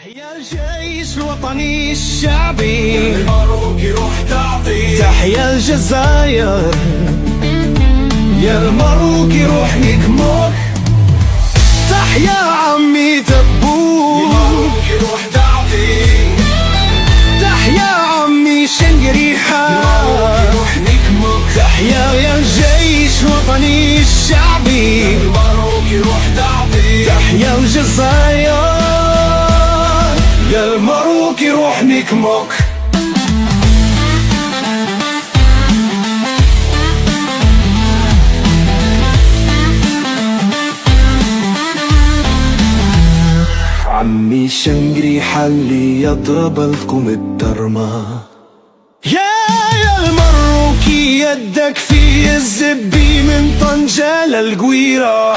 تحيا الجيش الوطني الشعبي، المبروك روح تعطي. تحيا الجزائر، يا المبروك روح نكمك. تحيا عمي تبوك، المبروك روح تعطي. تحيا عمي شنقريحة، المبروك روح نكمك. تحيا يا الجيش الوطني الشعبي، المبروك روح تعطي. تحيا الجزائر، يا المبروك روح نكمك. عمي شنقريحة اللي يضرب لكم الدرمة، يا المروكي يدك في الزبي من طنجة للقويرة.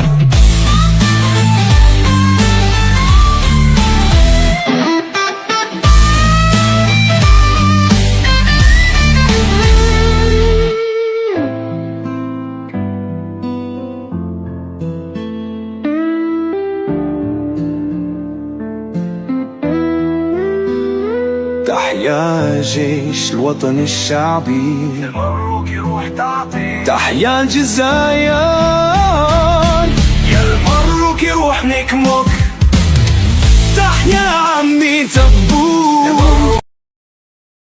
تحيا جيش الوطن الشعبي، المبروك روح تعطي. تحيا الجزائر، يا المبروك روح نكمك.